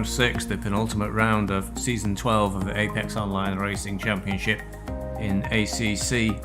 round 6, the penultimate round of season 12 of the Apex Online Racing Championship in ACC.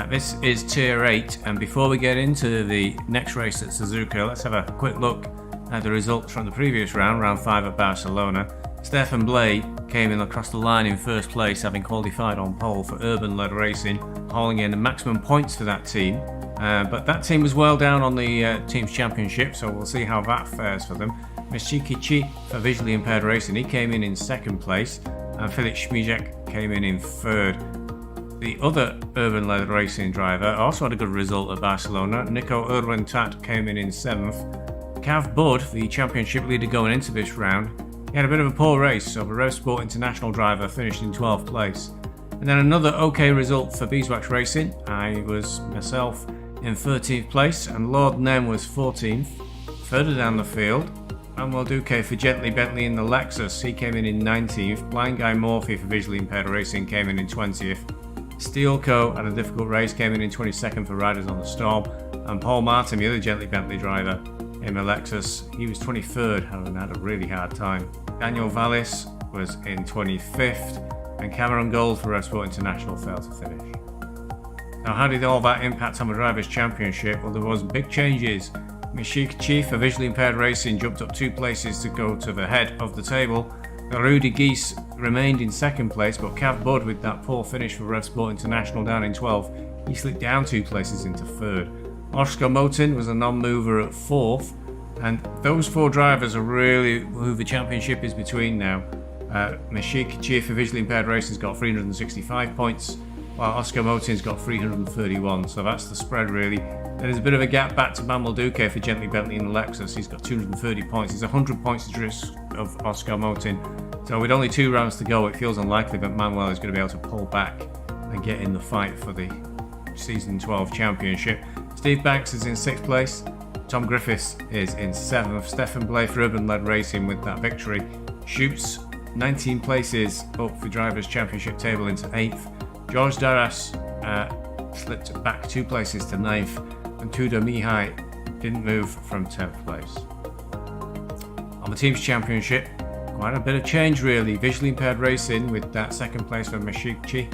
This is tier 8, and before we get into the next race at Suzuka, let's have a quick look at the results from the previous round, round 5 at Barcelona. Stefan Blay came in across the line in first place, having qualified on pole for Urban-led racing, hauling in the maximum points for that team. But that team was well down on the Teams Championship, so we'll see how that fares for them. Meshikichi for visually impaired racing, he came in second place, and Filip Śmijek came in third. The other Urban-led racing driver also had a good result at Barcelona. Nico Urbantat came in 7th. Cav Bud, the championship leader going into this round, he had a bit of a poor race, so the Rev Sport International driver finished in 12th place. And then another okay result for BeesWax Racing. I was myself in 13th place, and Lord Nem was 14th. Further down the field, Manuel Duque for Gently Bentley in the Lexus, he came in 19th. Blind Guy Morphy for visually impaired racing came in 20th. Steelco had a difficult race, came in 22nd for Riders on the Storm, and Paul Martin, the other Gently Bentley driver in the Lexus, he was 23rd and had a really hard time. Daniel Vallis was in 25th, and Cameron Gold for Rev Sport International failed to finish. Now, how did all that impact on the Drivers' Championship? Well, there was big changes. Meshikichi for visually impaired racing jumped up 2 places to go to the head of the table. Rudy Geese remained in 2nd place, but Cav Bud, with that poor finish for Rev Sport International down in 12th, he slipped down 2 places into 3rd. Oscar Motin was a non-mover at 4th, and those 4 drivers are really who the championship is between now. Meshikichi for visually impaired racing's got 365 points, while Oscar Motin's got 331, so that's the spread really. There's a bit of a gap back to Manuel Duque for Gently Bentley in the Lexus. He's got 230 points. He's 100 points adrift of Oscar Motin. So with only 2 rounds to go, it feels unlikely that Manuel is going to be able to pull back and get in the fight for the Season 12 Championship. Steve Banks is in 6th place. Tom Griffiths is in 7th. Stefan Blay for Urban-led racing with that victory shoots 19 places up the Drivers' Championship table into 8th. George Darras slipped back 2 places to 9th, and Tudor Mihai didn't move from 10th place. On the Teams Championship, quite a bit of change really. Visually impaired racing with that 2nd place for Meshikichi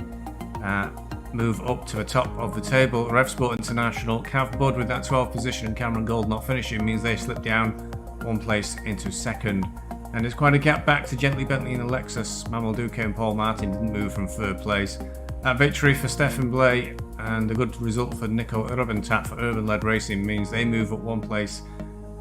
move up to the top of the table. Rev Sport International, Cav Bud with that 12th position and Cameron Gold not finishing means they slipped down 1 place into 2nd. And there's quite a gap back to Gently Bentley in the Lexus. Manuel Duque and Paul Martin didn't move from 3rd place. That victory for Stefan Blay and a good result for Nico Urbantat for Urban-led racing means they move up 1 place,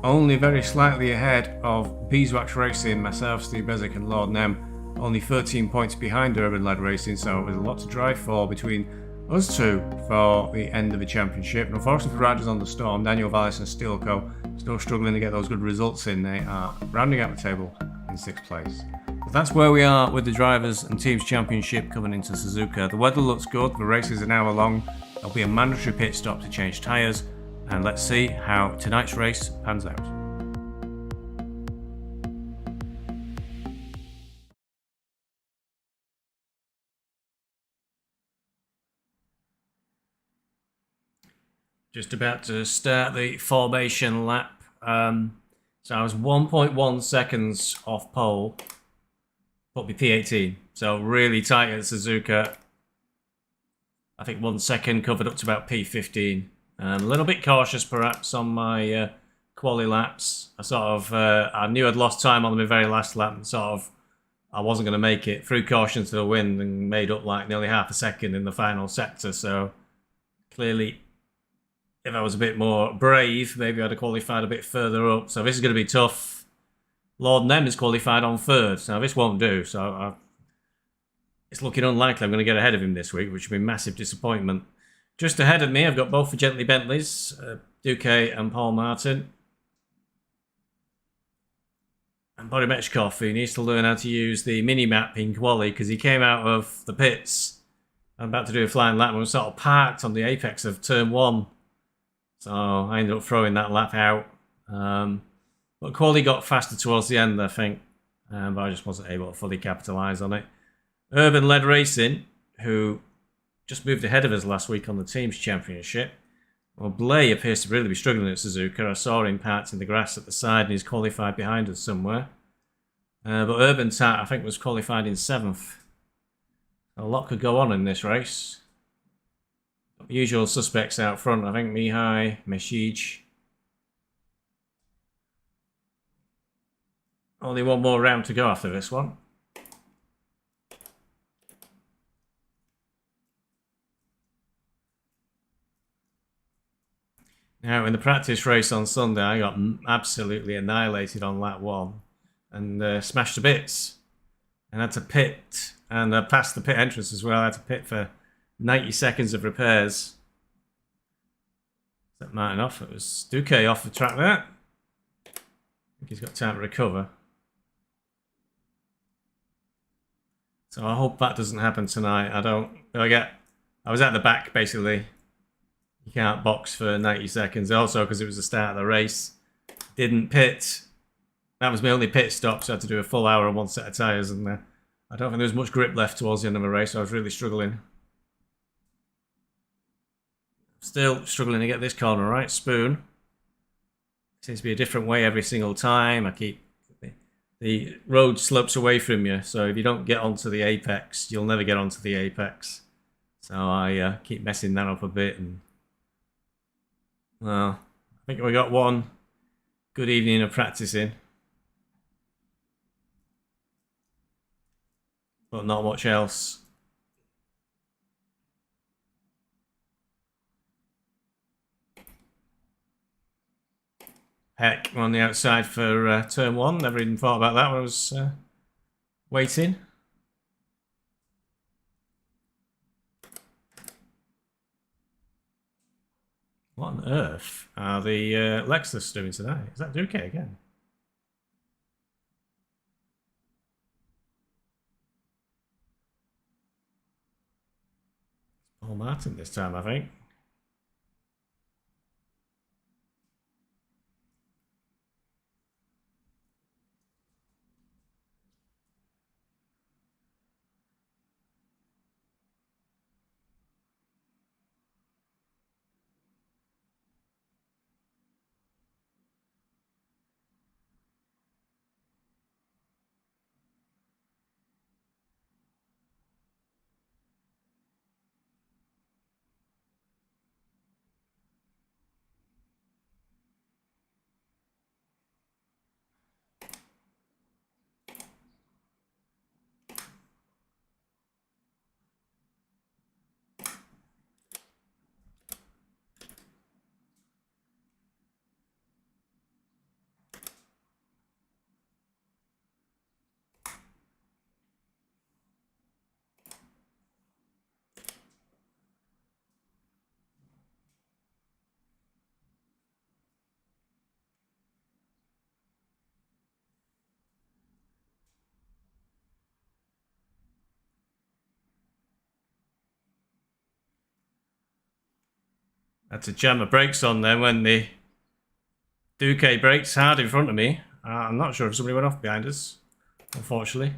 only very slightly ahead of BeesWax Racing, myself, Steve Bezic and Lord Nem, only 13 points behind Urban-led racing, so there's a lot to drive for between us two for the end of the championship. And unfortunately for Riders on the Storm, Daniel Vallis and Steelco still struggling to get those good results in. They are rounding out the table in 6th place. So that's where we are with the Drivers and Teams Championship coming into Suzuka. The weather looks good, the races are now along. There'll be a mandatory pit stop to change tyres, and let's see how tonight's race pans out. Just about to start the formation lap. So I was 1.1 seconds off pole, put me P18. So really tight at Suzuka. I think 1 second covered up to about P15. A little bit cautious perhaps on my quali laps. I knew I'd lost time on my very last lap and I wasn't going to make it. Threw caution to the wind and made up like nearly half a second in the final sector. So clearly, if I was a bit more brave, maybe I'd have qualified a bit further up. So this is going to be tough. Lord Nem is qualified on 3rd, so this won't do. So it's looking unlikely I'm going to get ahead of him this week, which would be a massive disappointment. Just ahead of me, I've got both the Gently Bentleys, Duque and Paul Martin. And Boris Mechkov, he needs to learn how to use the mini-map in quali because he came out of the pits. I'm about to do a flying lap and was sort of parked on the apex of turn 1. So I ended up throwing that lap out. But quali got faster towards the end, I think. But I just wasn't able to fully capitalise on it. Urban-led racing, who just moved ahead of us last week on the Teams Championship. Well, Blay appears to really be struggling at Suzuka. I saw him parked in the grass at the side and he's qualified behind us somewhere. But Urban Tat, I think, was qualified in 7th. A lot could go on in this race. Usual suspects out front, I think. Mihai, Meshij. Only one more round to go after this one. Now, in the practice race on Sunday, I got absolutely annihilated on lap 1 and smashed to bits. And had to pit, and I passed the pit entrance as well. I had to pit for 90 seconds of repairs. That might off. It was Duque off the track there. I think he's got time to recover. So I hope that doesn't happen tonight. I was at the back basically. You can't box for 90 seconds. Also because it was the start of the race. Didn't pit. That was my only pit stop, so I had to do a full hour on one set of tyres, and I don't think there was much grip left towards the end of the race, so I was really struggling. Still struggling to get this corner right. Spoon. Seems to be a different way every single time. The road slopes away from you, so if you don't get onto the apex, you'll never get onto the apex. So I keep messing that up a bit, and well, I think we got one good evening of practicing, but not much else. Heck, we're on the outside for turn 1. Never even thought about that when I was waiting. What on earth are the Lexus doing today? Is that Duque again? Paul Martin this time, I think. Had to jam my brakes on there when the Duque brakes hard in front of me. I'm not sure if somebody went off behind us, unfortunately.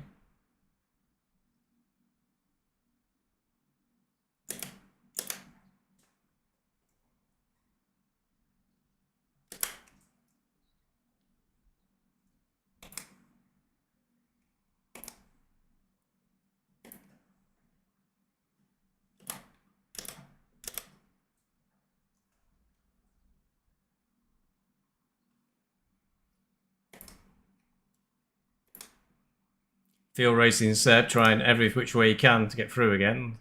Field Racing Seb trying every which way he can to get through again.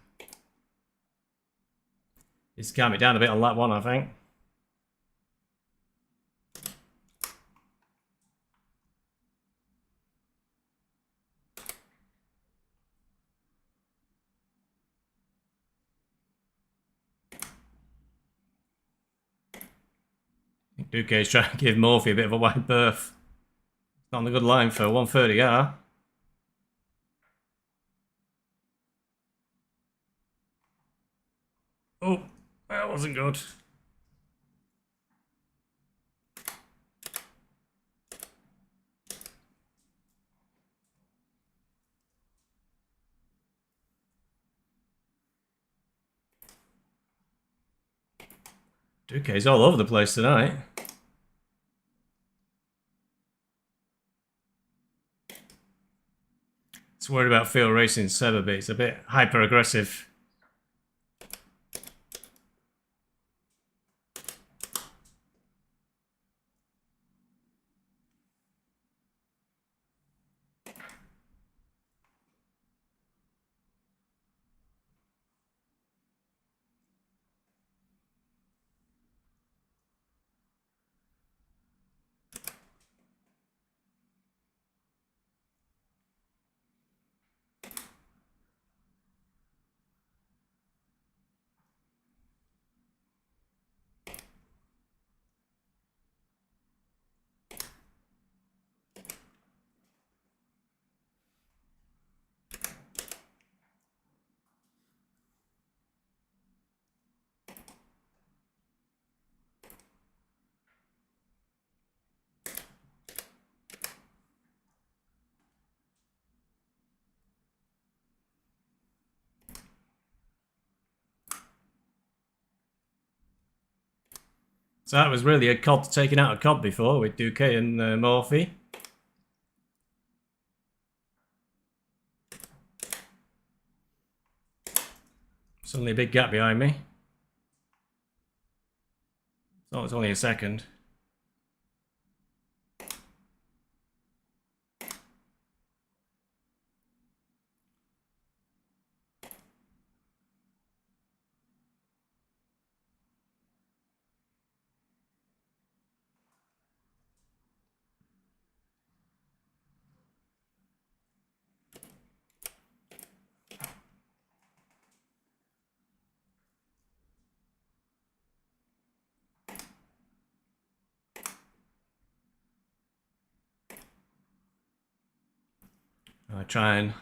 He's calmed it down a bit on lap 1, I think. Duque's trying to give Morphy a bit of a wide berth. Not on the good line for 130R. Oh, that wasn't good. Duque's all over the place tonight. Just worried about Field Racing 7 a bit. It's a bit hyper aggressive. So that was really a COD taken out of COD before with Duque and Morphy. Suddenly a big gap behind me. Oh, it's only a second. I try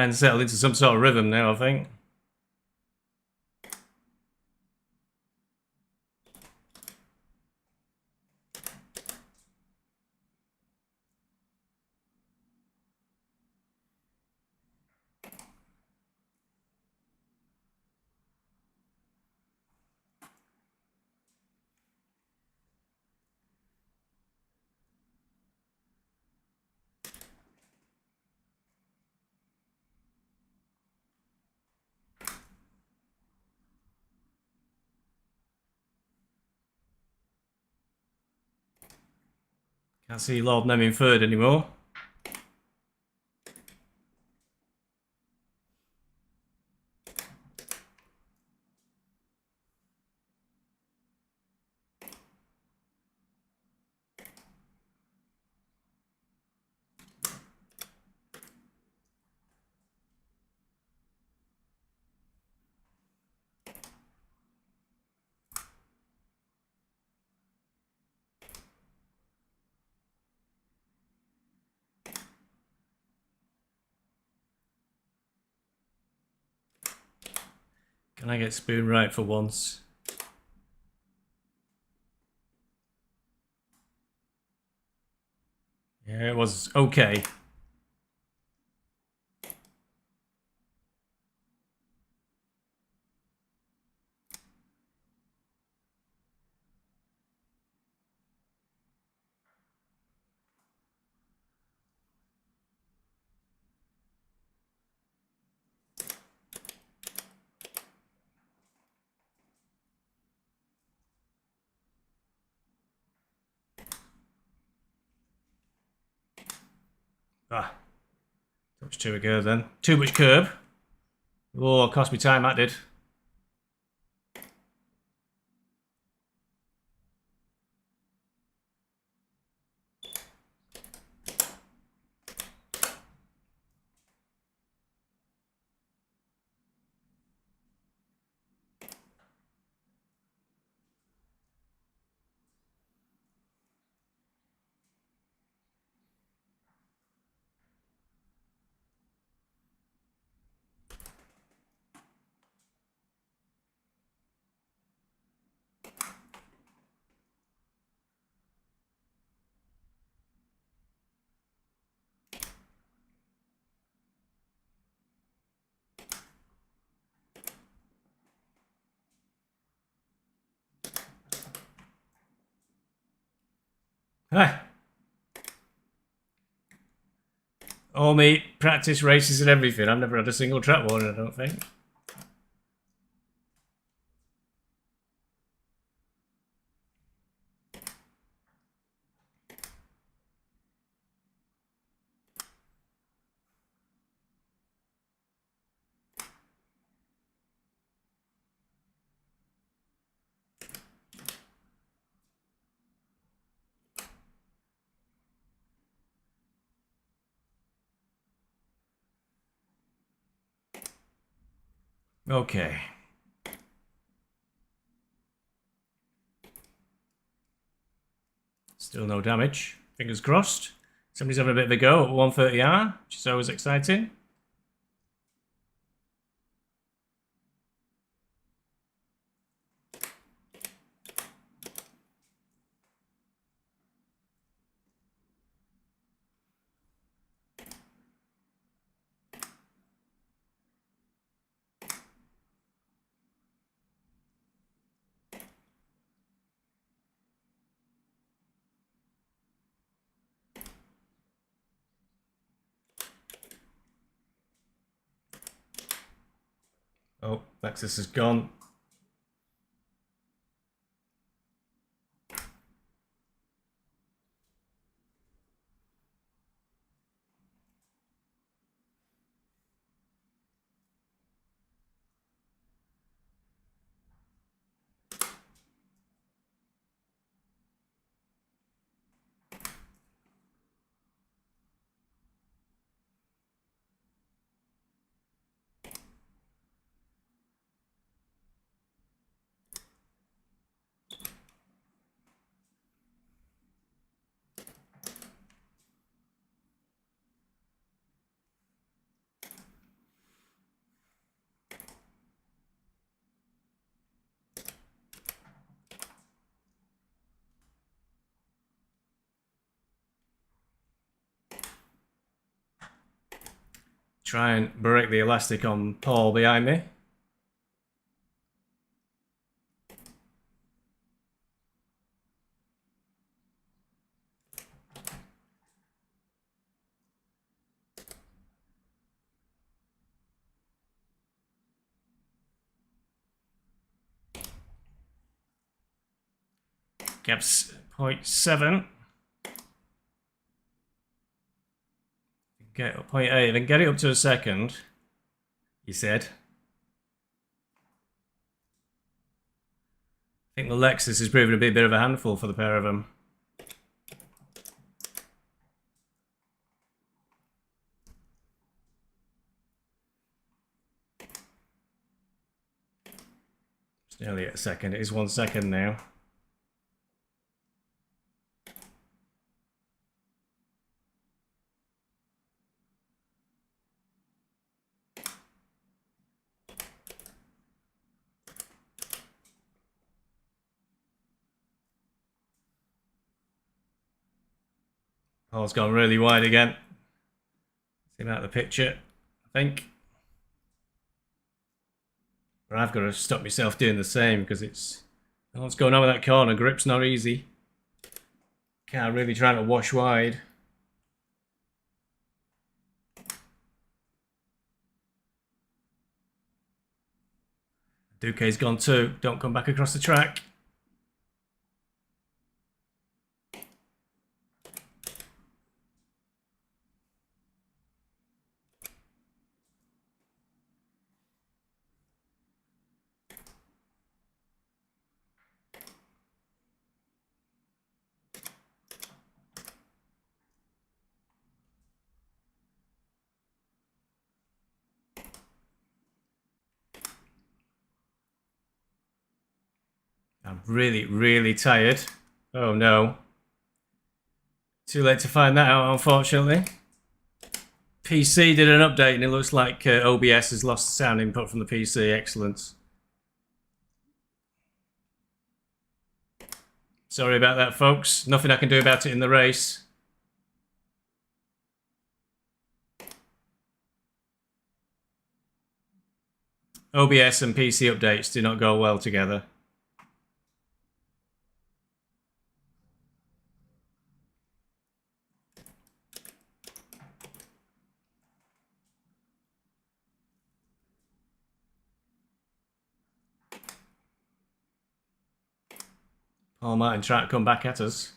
and settle into some sort of rhythm now, I think. Can't see Lord Nem in third anymore. Can I get spoon right for once? Yeah, it was okay. Ah, touch too ago then. Too much curb. Oh, cost me time, that did. Ah. All me practice races and everything. I've never had a single track warning, I don't think. Okay. Still no damage. Fingers crossed. Somebody's having a bit of a go at 130R, which is always exciting. Oh, Lexus is gone. Try and break the elastic on Paul behind me. Gap's 0.7. Get 0.8, then get it up to a second, he said. I think the Lexus is proving to be a bit of a handful for the pair of them. It's nearly at a second. It is 1 second now. Paul's gone really wide again. See him out of the picture, I think. But I've got to stop myself doing the same because it's... what's going on with that corner? Grip's not easy. Car really trying to wash wide. Duque's gone too. Don't come back across the track. I'm really, really tired. Oh no. Too late to find that out, unfortunately. PC did an update and it looks like OBS has lost the sound input from the PC. Excellent. Sorry about that, folks. Nothing I can do about it in the race. OBS and PC updates do not go well together. Paul Martin trying to come back at us.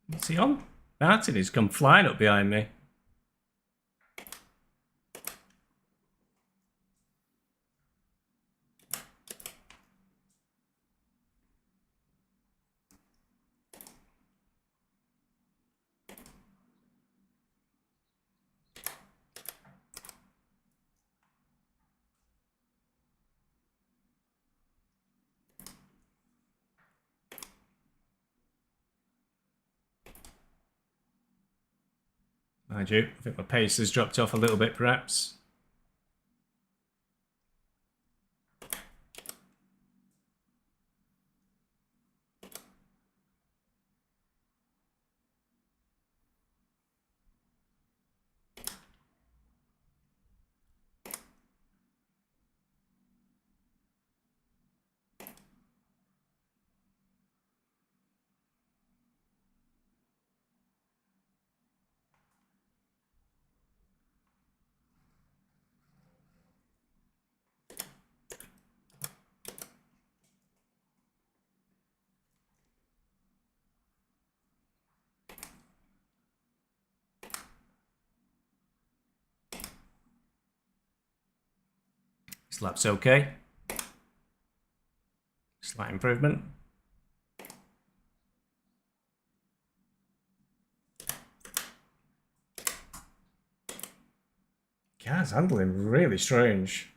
What's he on? Martin has come flying up behind me. Mind you, I think my pace has dropped off a little bit, perhaps. This lap's okay. Slight improvement. Car's handling really strange.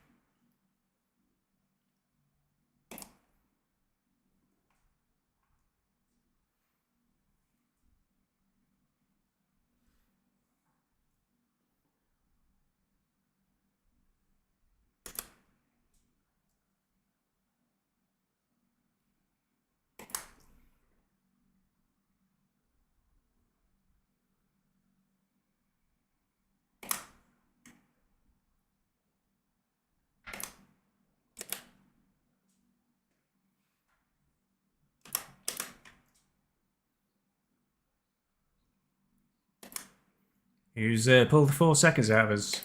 He's pulled 4 seconds out of us.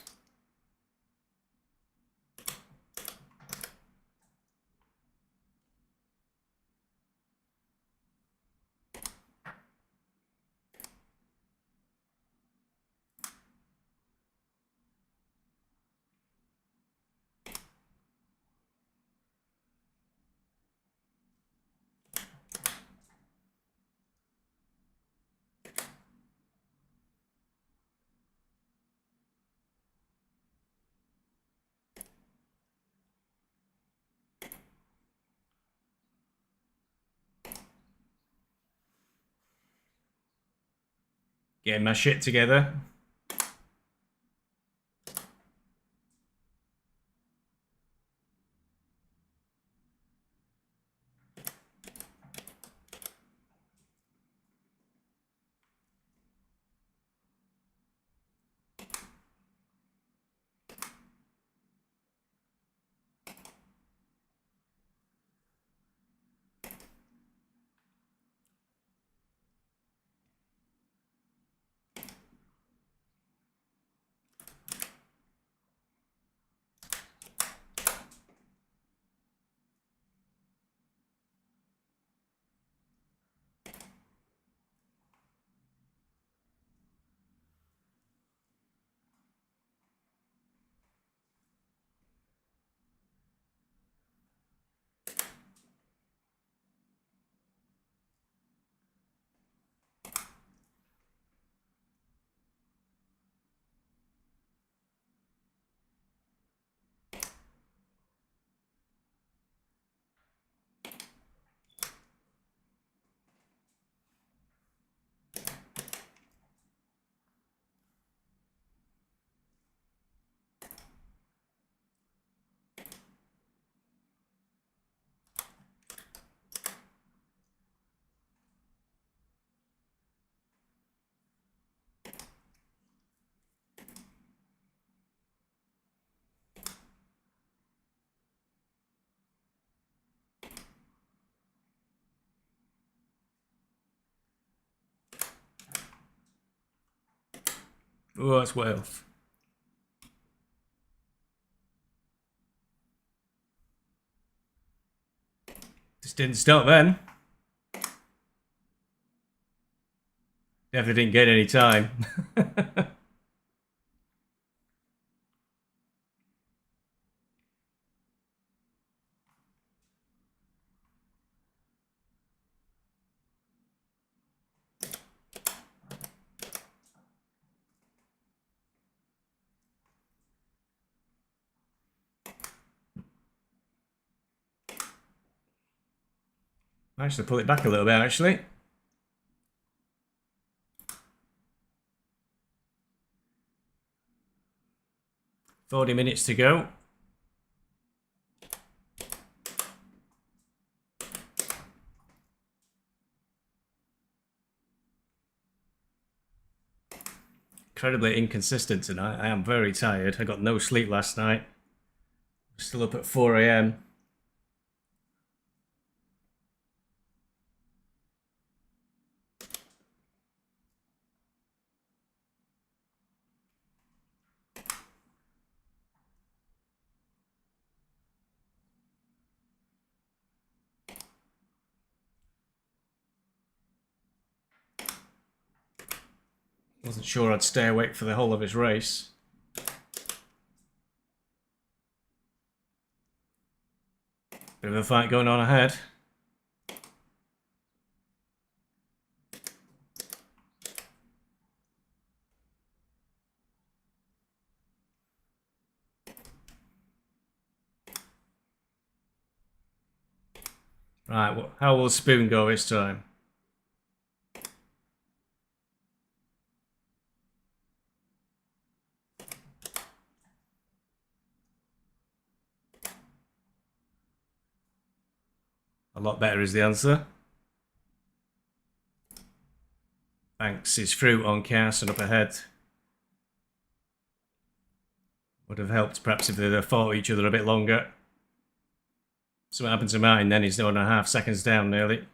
Getting my shit together. Oh, that's Wales. Just didn't stop then. Definitely didn't get any time. Managed to pull it back a little bit, actually. "40 minutes to go." Incredibly inconsistent tonight. I am very tired. I got no sleep last night. Still up at 4 a.m. Wasn't sure I'd stay awake for the whole of his race. Bit of a fight going on ahead. Right, how will Spoon go this time? A lot better is the answer. Thanks, his fruit on Carson up ahead. Would have helped perhaps if they'd have fought each other a bit longer. So what happened to mine then? He's 1.5 seconds down nearly.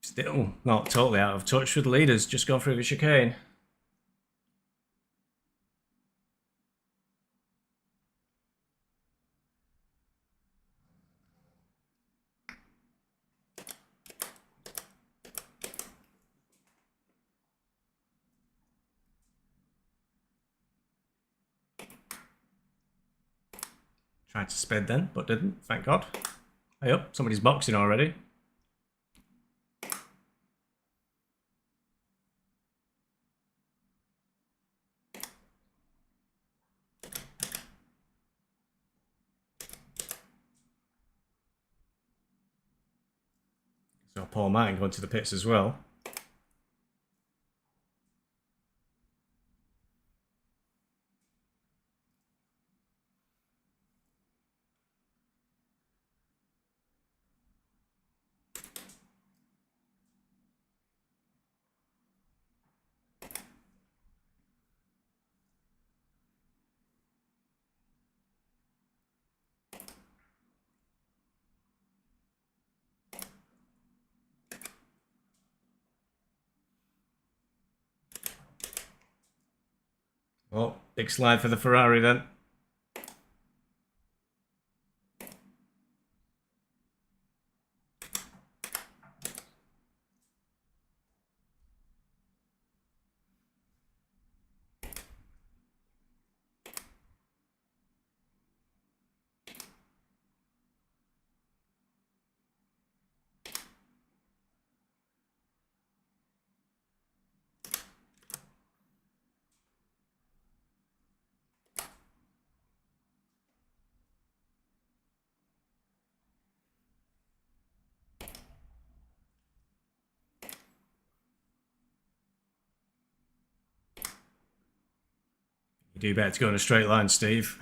Still not totally out of touch with the leaders, just gone through the chicane. Tried to sped then, but didn't, thank God. Hey up, somebody's boxing already. So Paul Martin going to the pits as well. Oh, big slide for the Ferrari then. You do better to go in a straight line, Steve.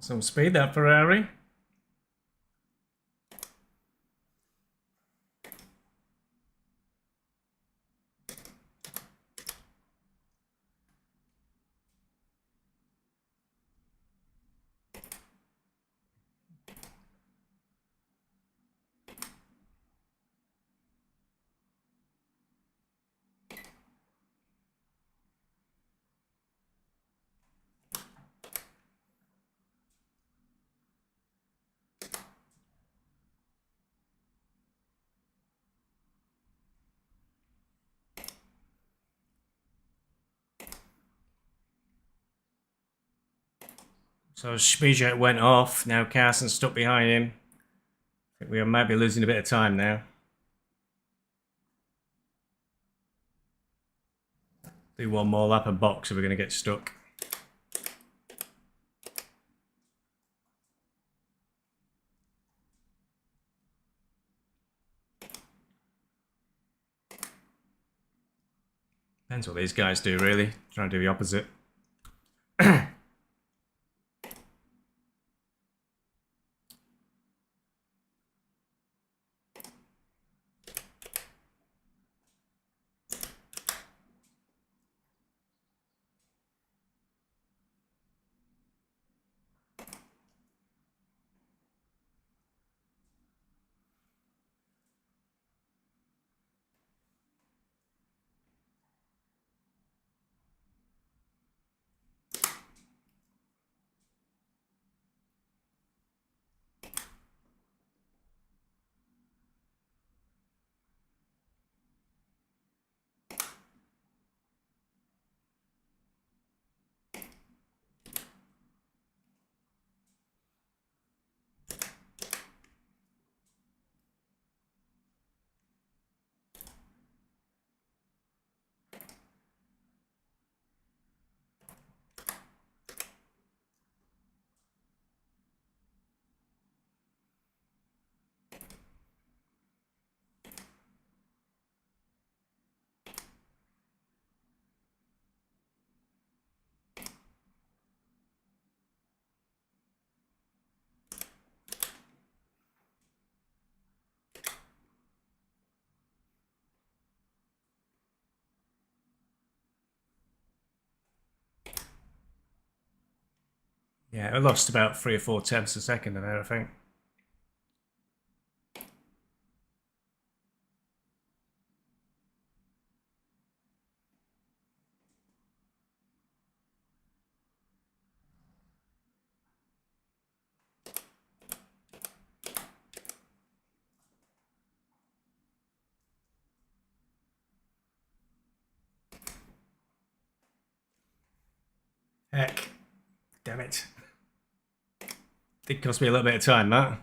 Some speed, that Ferrari. So Spiegel went off. Now Carson's stuck behind him. I think we might be losing a bit of time now. Do one more lap and box or we're going to get stuck. Depends what these guys do, really. Try and do the opposite. Yeah, I lost about 3 or 4 tenths a second in there, I think. Heck. Damn it. Did cost me a little bit of time, that.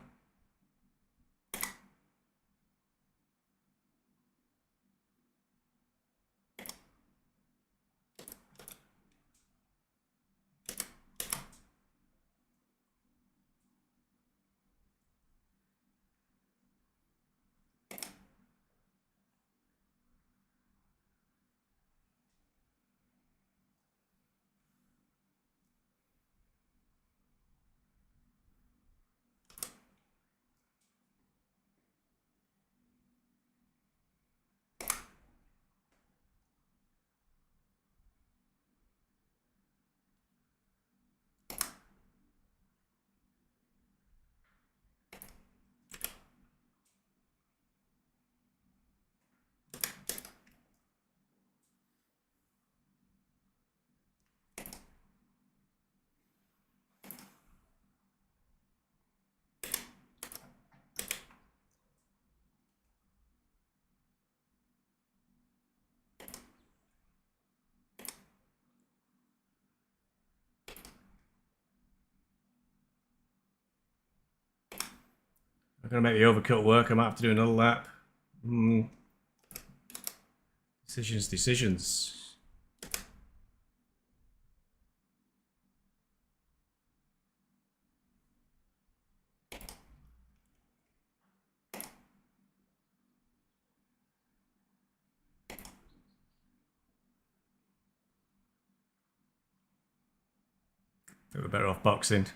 I'm going to make the overcut work. I might have to do another lap. Decisions. I think we're better off boxing.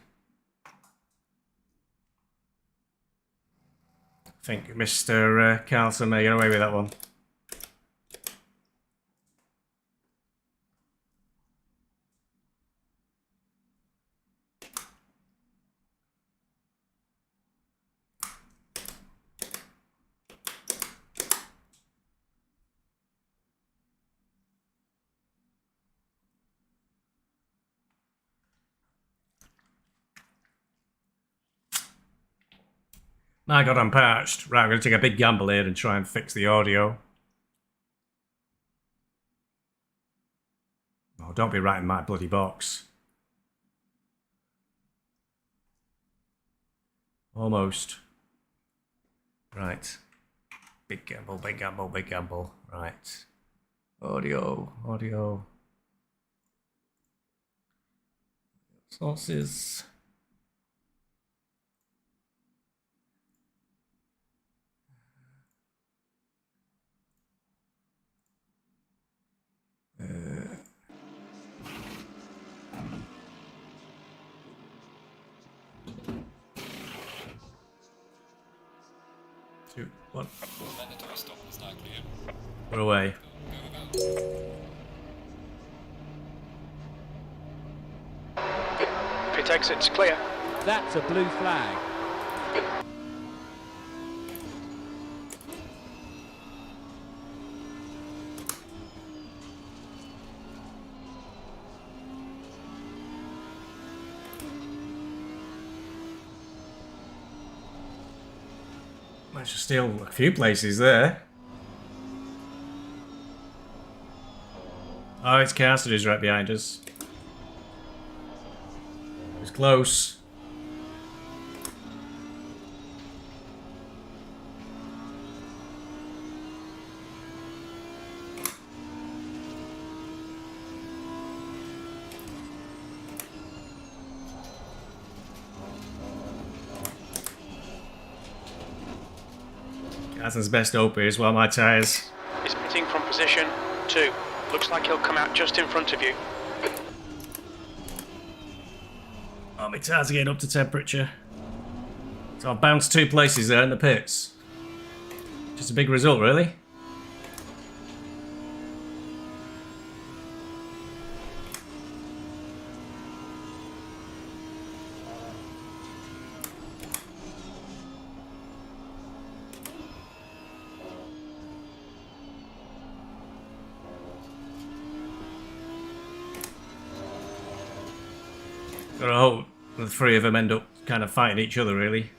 I think Mr. Carlson may get away with that one. I got unpatched. Right, I'm going to take a big gamble here and try and fix the audio. Oh, don't be right in my bloody box. Almost. Right. Big gamble, big gamble, big gamble. Right. Audio. Sources. Two, one. We're away. Pit exit's clear. That's a blue flag. Managed to steal a few places there. Oh, it's Cassidy's right behind us. It was close. Casson's best OP as well, my tyres. He's pitting from position 2. Looks like he'll come out just in front of you. Oh, my tyres are getting up to temperature. So I've bounced 2 places there in the pits. Just a big result, really. I hope the three of them end up kind of fighting each other, really.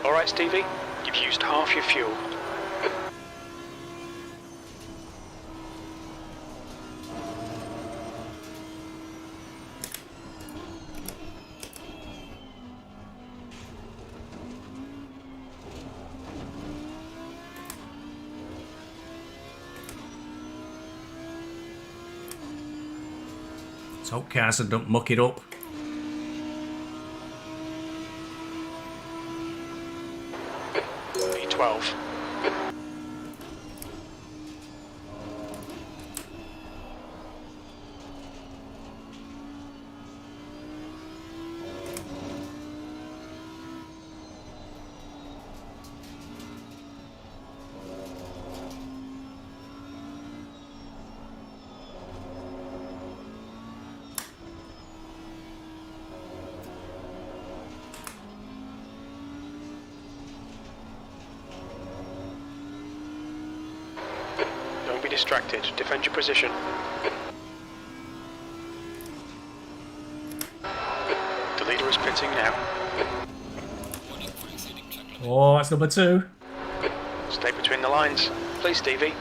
Alright, Stevie, you've used half your fuel. Let's hope Carson don't muck it up. P12. Don't be distracted. Defend your position. The leader is pitting now. Oh, that's number 2. Stay between the lines. Please, Stevie.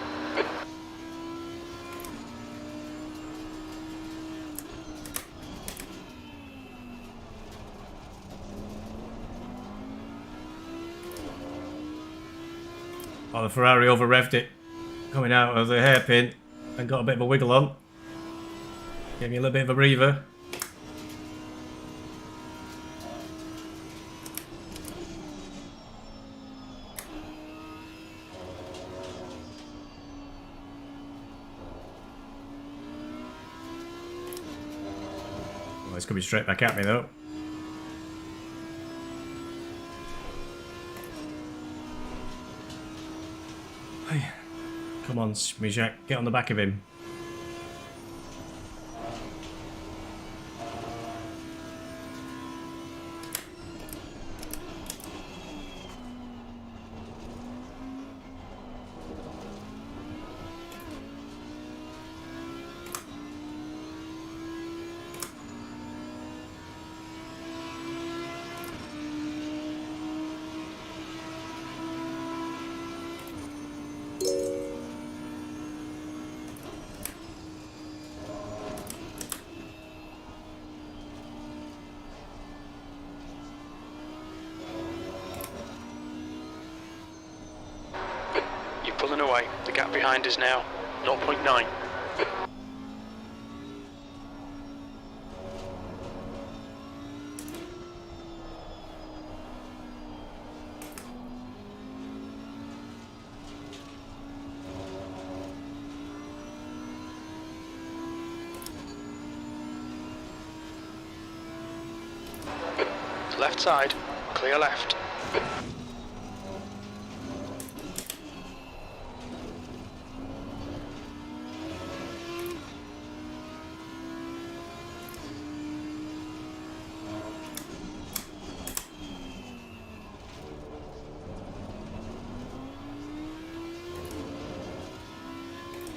Oh, the Ferrari over-revved it. Coming out of the hairpin and got a bit of a wiggle on. Gave me a little bit of a breather. Well, it's coming straight back at me though. Hey. Come on, Smijak, get on the back of him. Pulling away. The gap behind is now 0.9. Left side, clear left.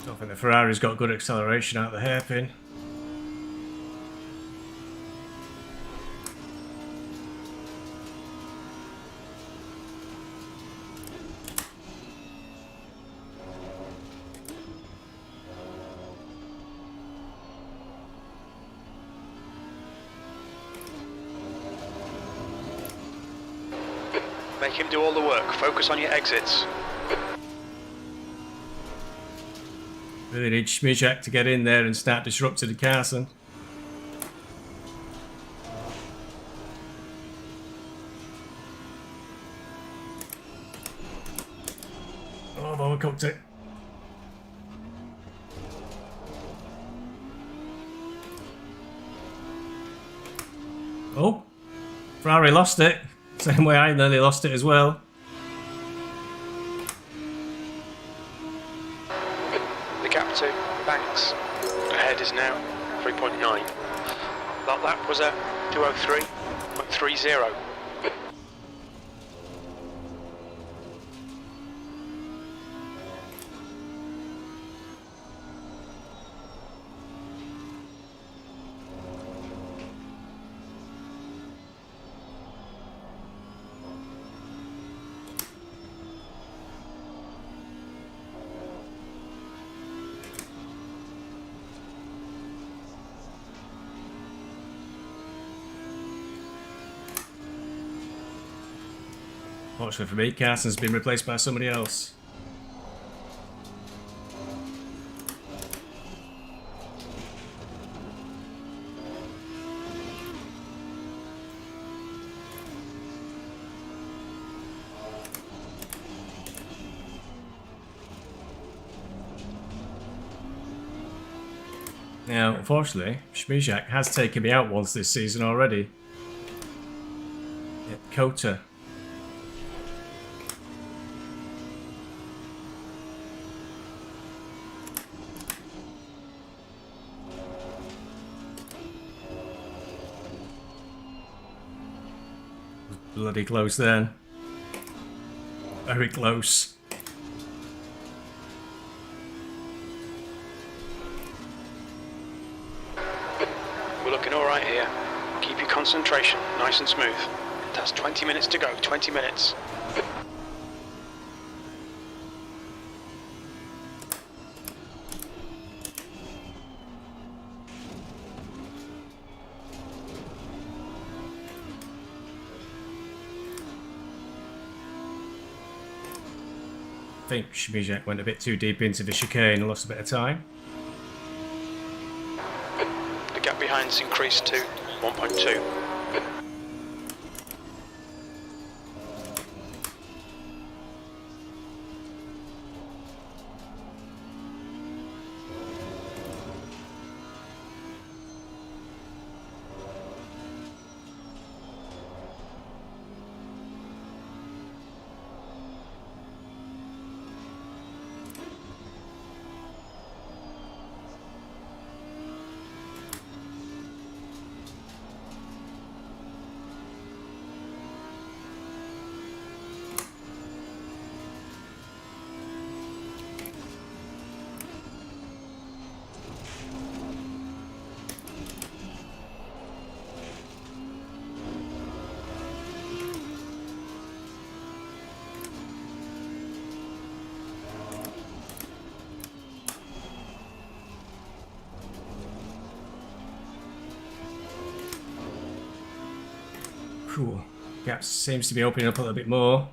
I think the Ferrari's got good acceleration out of the hairpin. Make him do all the work. Focus on your exits. Really need Smijak to get in there and start disrupting the Carson. Oh, I've overcooked it. Oh, Ferrari lost it. Same way I nearly lost it as well. The gap to Banks ahead is now 3.9. That lap was a 2:03.30. Fortunately for me, Carson's been replaced by somebody else. Now, unfortunately, Schmijak has taken me out once this season already. At Kota. Bloody close then. Very close. We're looking alright here. Keep your concentration nice and smooth. That's 20 minutes to go, 20 minutes. I think Schmijak went a bit too deep into the chicane and lost a bit of time. The gap behind's increased to 1.2. Cool. Gap seems to be opening up a little bit more.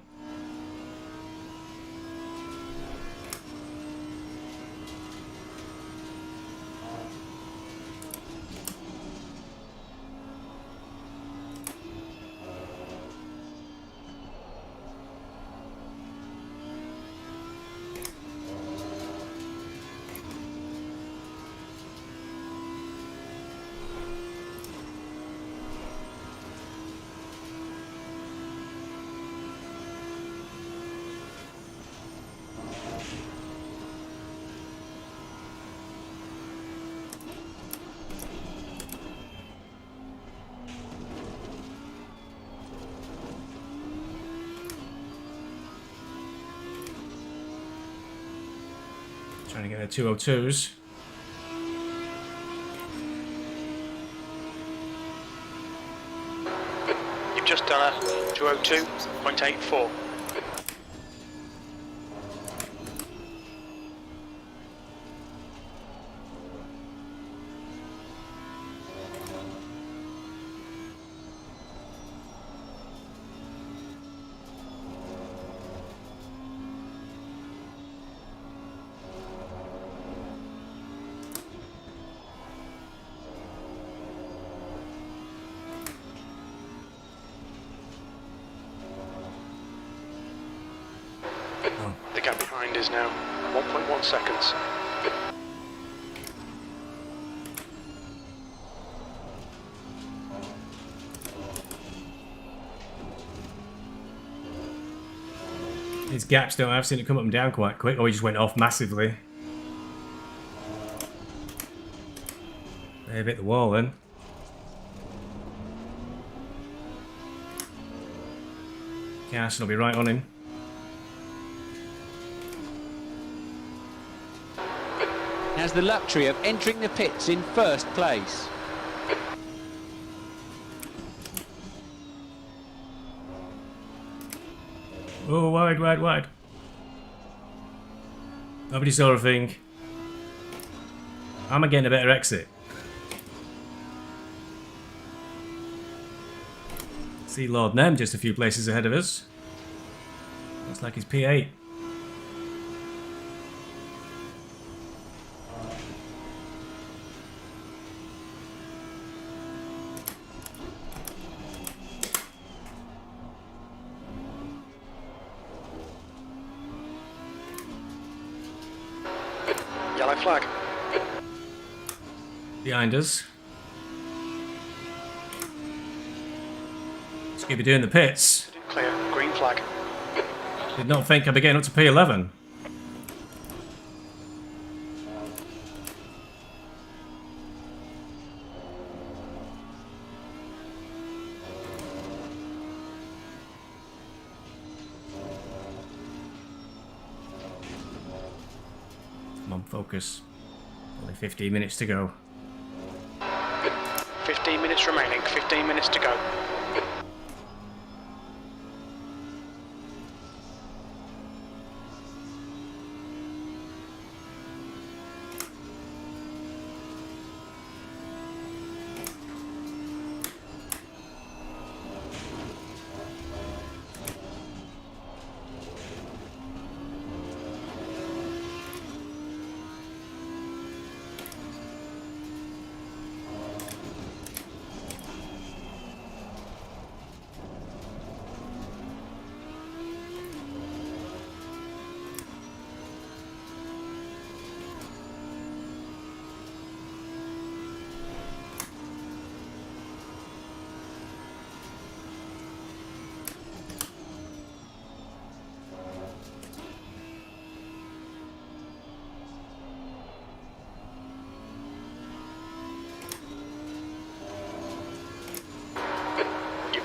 Trying to get the 202s. You've just done a 202.84. The gap behind is now 1.1 seconds. These gaps don't I've seen it come up and down quite quick. Oh, he just went off massively. They hit the wall then. Carson will be right on him. Has the luxury of entering the pits in first place. Oh, wide, wide, wide. Nobody saw a thing. I'm getting a better exit. See Lord Nem just a few places ahead of us. Looks like he's P8. Yellow flag. Behind us. Scooby doing the pits. Clear. Green flag. Did not think I'd be getting up to P11. Come on, focus. Only 15 minutes to go. 15 minutes remaining. 15 minutes to go.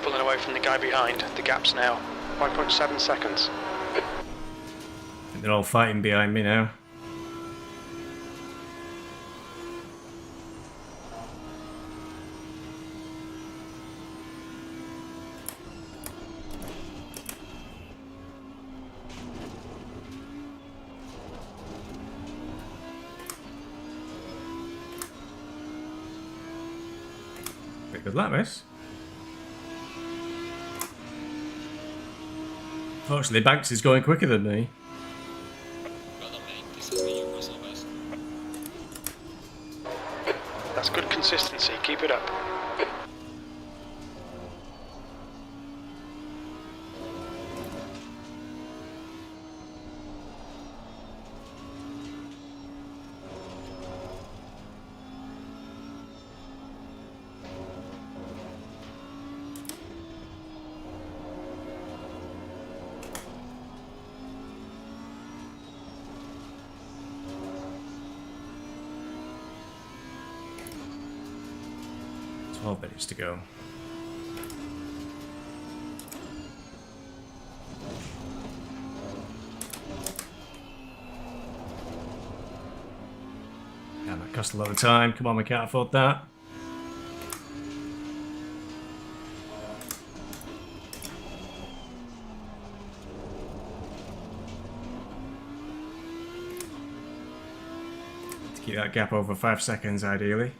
Pulling away from the guy behind. The gap's now 5.7 seconds. I think they're all fighting behind me now. Pretty good luck, miss. Fortunately, Banks is going quicker than me. That's good consistency. Keep it up. All minutes to go. Yeah, that cost a lot of time. Come on, we can't afford that. To keep that gap over 5 seconds, ideally.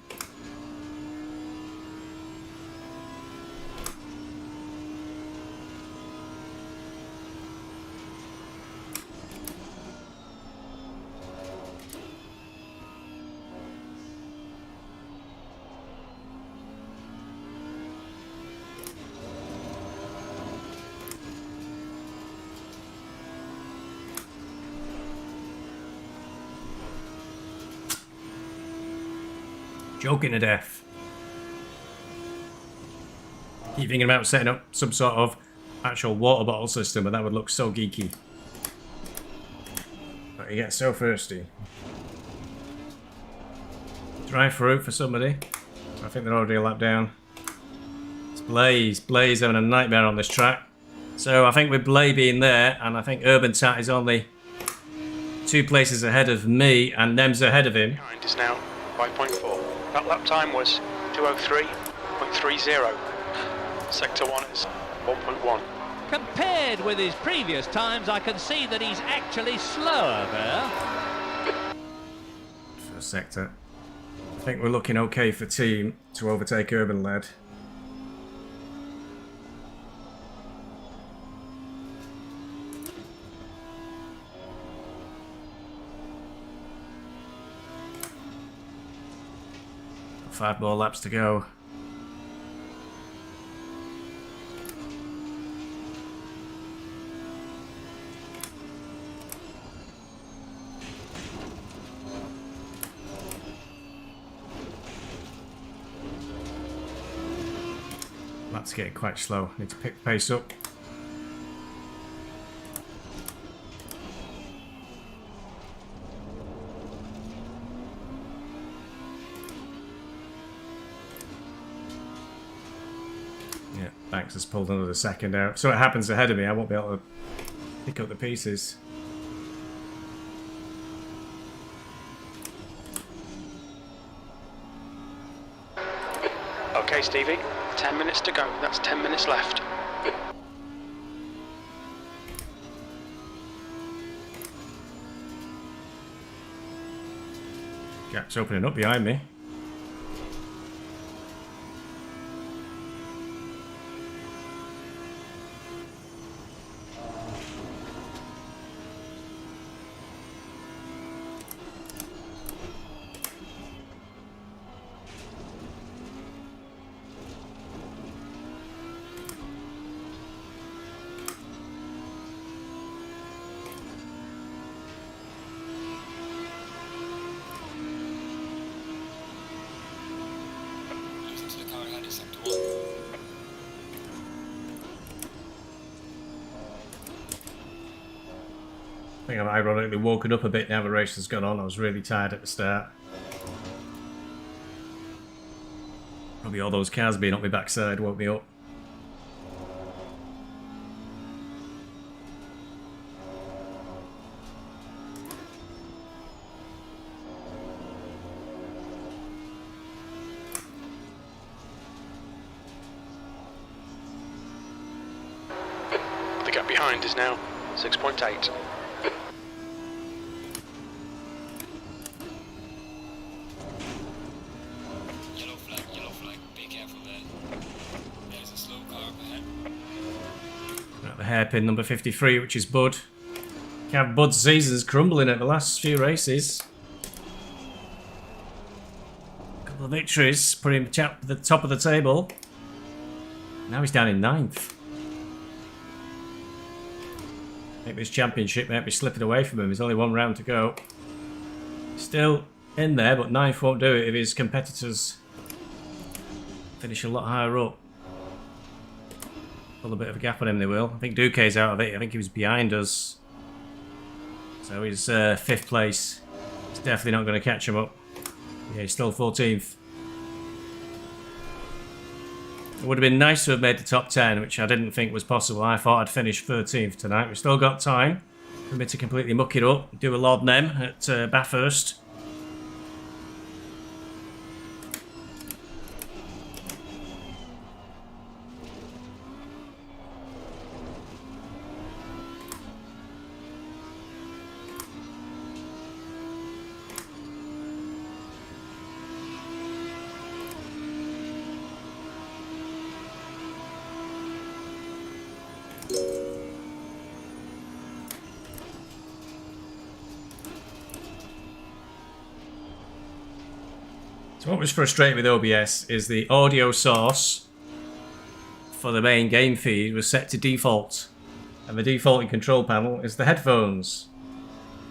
Joking to death. Keep thinking about setting up some sort of actual water bottle system, but that would look so geeky. But you get so thirsty. Drive through for somebody. I think they're already a lap down. It's Blaze. Blaze having a nightmare on this track. So I think with Blaze being there, and I think Urban Tat is only 2 places ahead of me, and Nem's ahead of him. Behind is now 5.4. That lap time was 2:03.30. Sector 1 is 1.1. Compared with his previous times, I can see that he's actually slower there. First sector. I think we're looking okay for team to overtake Urban Led. 5 more laps to go. That's getting quite slow. Need to pick the pace up. Yeah, Banks has pulled another second out. So it happens ahead of me. I won't be able to pick up the pieces. Okay, Stevie. 10 minutes to go. That's 10 minutes left. Gap's opening up behind me. I think I've ironically woken up a bit now the race has gone on. I was really tired at the start. Probably all those cars being up my backside woke me up. The gap behind is now 6.8. Yellow flag, be careful there. There's a slow car up ahead. At the hairpin number 53, which is Bud. Bud's season's crumbling at the last few races. A couple of victories, putting him at the top of the table. Now he's down in 9th. I think this championship might be slipping away from him. There's only one round to go. Still in there, but 9th won't do it if his competitors finish a lot higher up. Pull a bit of a gap on him, they will. I think Duque's out of it. I think he was behind us. So he's 5th place. He's definitely not going to catch him up. Yeah, he's still 14th. It would have been nice to have made the top 10, which I didn't think was possible. I thought I'd finish 13th tonight. We've still got time for me to completely muck it up. Do a Lord Nem at Bathurst. So what was frustrating with OBS is the audio source for the main game feed was set to default. And the defaulting control panel is the headphones.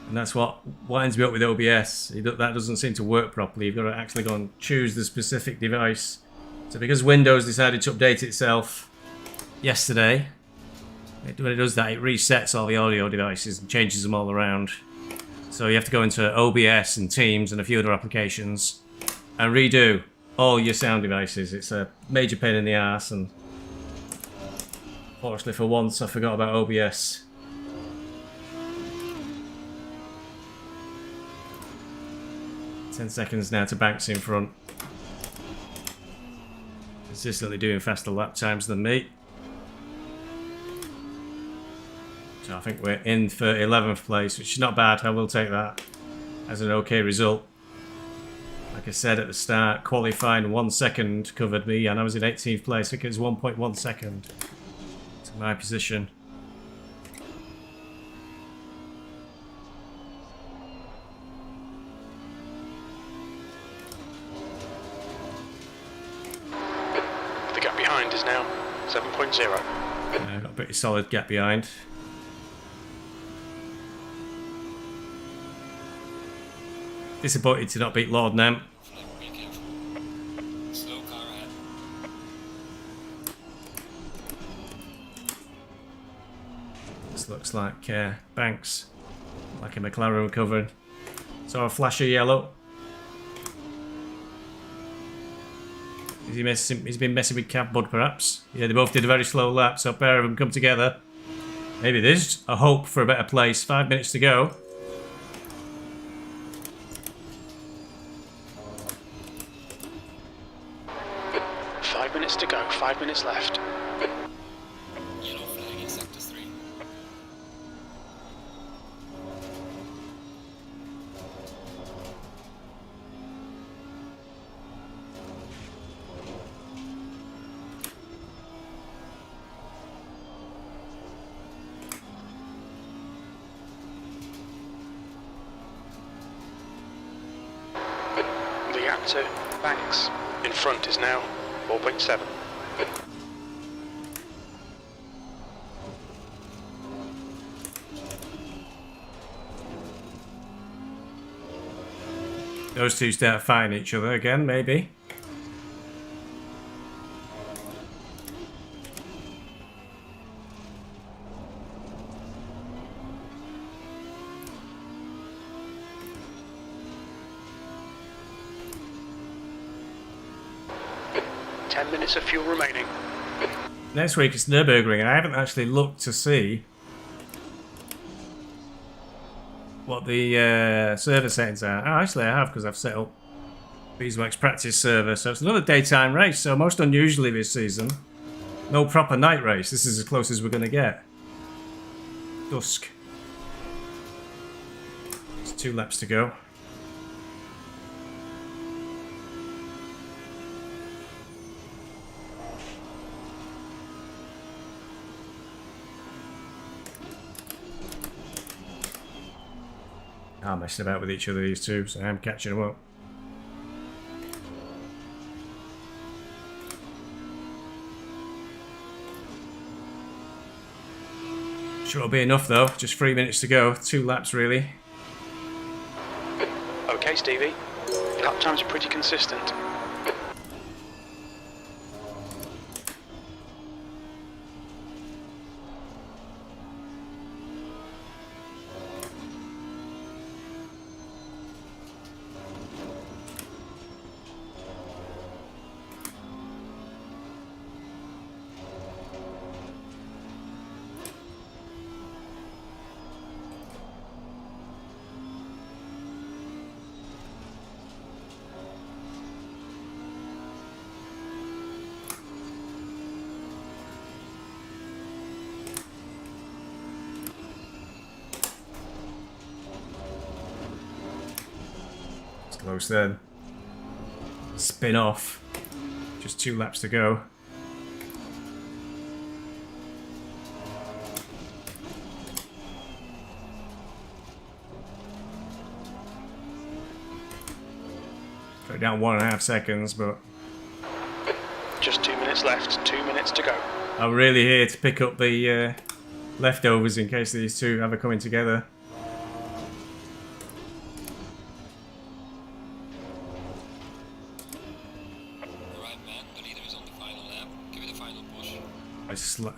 And that's what winds me up with OBS. That doesn't seem to work properly. You've got to actually go and choose the specific device. So because Windows decided to update itself yesterday, when it does that, it resets all the audio devices and changes them all around. So you have to go into OBS and Teams and a few other applications and redo all your sound devices. It's a major pain in the ass, and fortunately for once I forgot about OBS. Ten seconds now to Banks in front. Consistently doing faster lap times than me. So I think we're in for 11th place, which is not bad. I will take that as an okay result. Like I said at the start, qualifying 1 second covered me, and I was in 18th place. I think it was 1.1 second to my position. is now 7.0. Got a pretty solid gap behind. Disappointed to not beat Lord Nem. Flag, be careful. Slow car ahead. This looks like Banks. Like a McLaren recovering. Saw a flash of yellow. He's been messing with Cav Bud perhaps. Yeah, they both did a very slow lap, so a pair of them come together. Maybe there's a hope for a better place. 5 minutes to go. To go, 5 minutes left. Yellow flag in sector 3. The gap to Banks in front is now 4.7. Those two start fighting each other again, maybe. Minutes of fuel remaining. Next week it's Nürburgring, and I haven't actually looked to see what the server settings are. Oh, actually I have, because I've set up BeesWax practice server, so it's another daytime race. So most unusually this season, no proper night race. This is as close as we're going to get. Dusk. It's 2 laps to go. I'm messing about with each other, these two, so I'm catching them up. Sure it'll be enough though, just 3 minutes to go, 2 laps really. Okay, Stevie. Lap times are pretty consistent. Close then. Spin off. Just 2 laps to go. Got down 1.5 seconds, but just 2 minutes left. 2 minutes to go. I'm really here to pick up the leftovers in case these two ever coming together.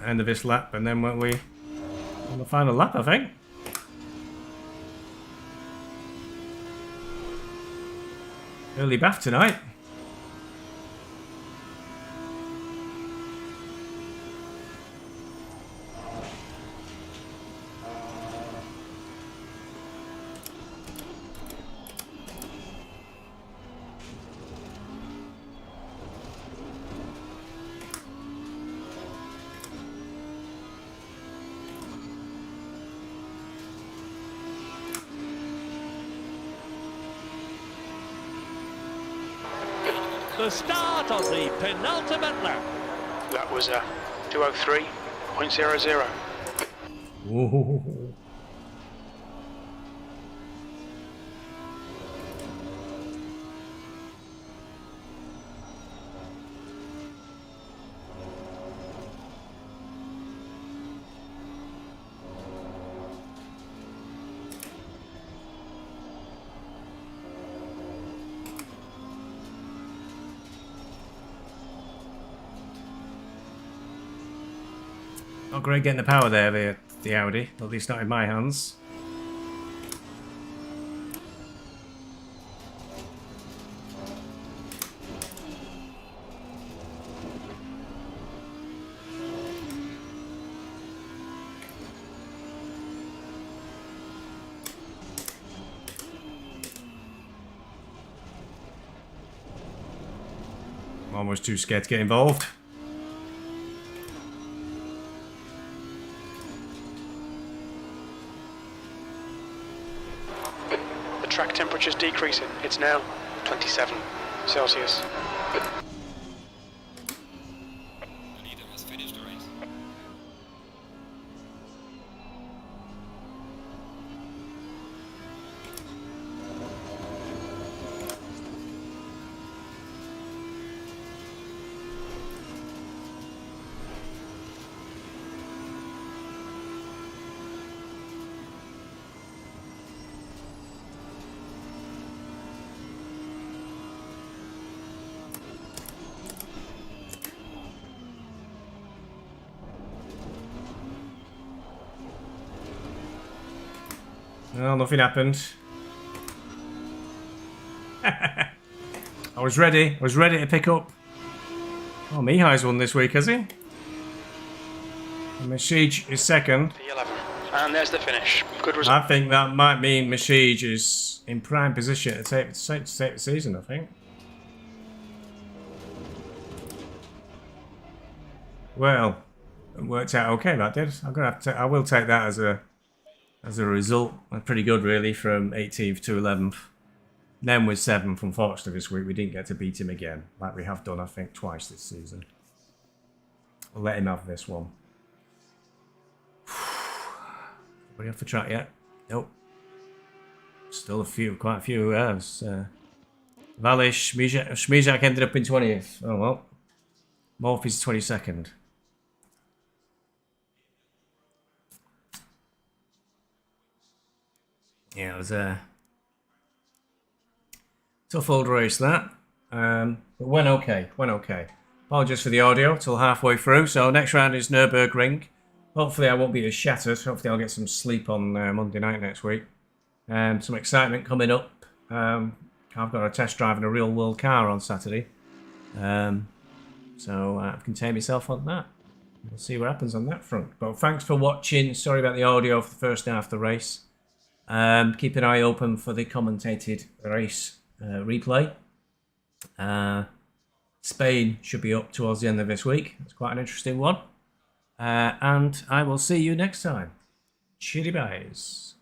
End of this lap, and then won't we on the final lap, I think. Early bath tonight. The start of the penultimate lap. That was a 2:03.00. Ooh. Not great getting the power there, the Audi. At least not in my hands. I'm almost too scared to get involved. The track temperature's decreasing. It's now 27 Celsius. The leader has finished the race. Well, nothing happened. I was ready. I was ready to pick up. Oh, Mihai's won this week, has he? And Mashij is second. P11. And there's the finish. Good result. I think that might mean Mashij is in prime position to take the season, I think. Well, it worked out okay, that did. I'm gonna have to. I will take that as a result. Pretty good, really, from 18th to 11th. Nem was 7th, unfortunately, this week. We didn't get to beat him again, like we have done, I think, twice this season. We'll let him have this one. Anybody off the track yet? Nope. Still quite a few. Valish, Shmizak ended up in 20th. Oh well. Morph is 22nd. Yeah, it was a tough old race, that. But went okay. Apologies for the audio till halfway through. So next round is Nürburgring. Hopefully I won't be as shattered. Hopefully I'll get some sleep on Monday night next week. Some excitement coming up. I've got a test drive in a real world car on Saturday. So I can tame myself on that. We'll see what happens on that front. But thanks for watching. Sorry about the audio for the first half of the race. Keep an eye open for the commentated race replay. Spain should be up towards the end of this week. It's quite an interesting one. And I will see you next time. Chitty byes.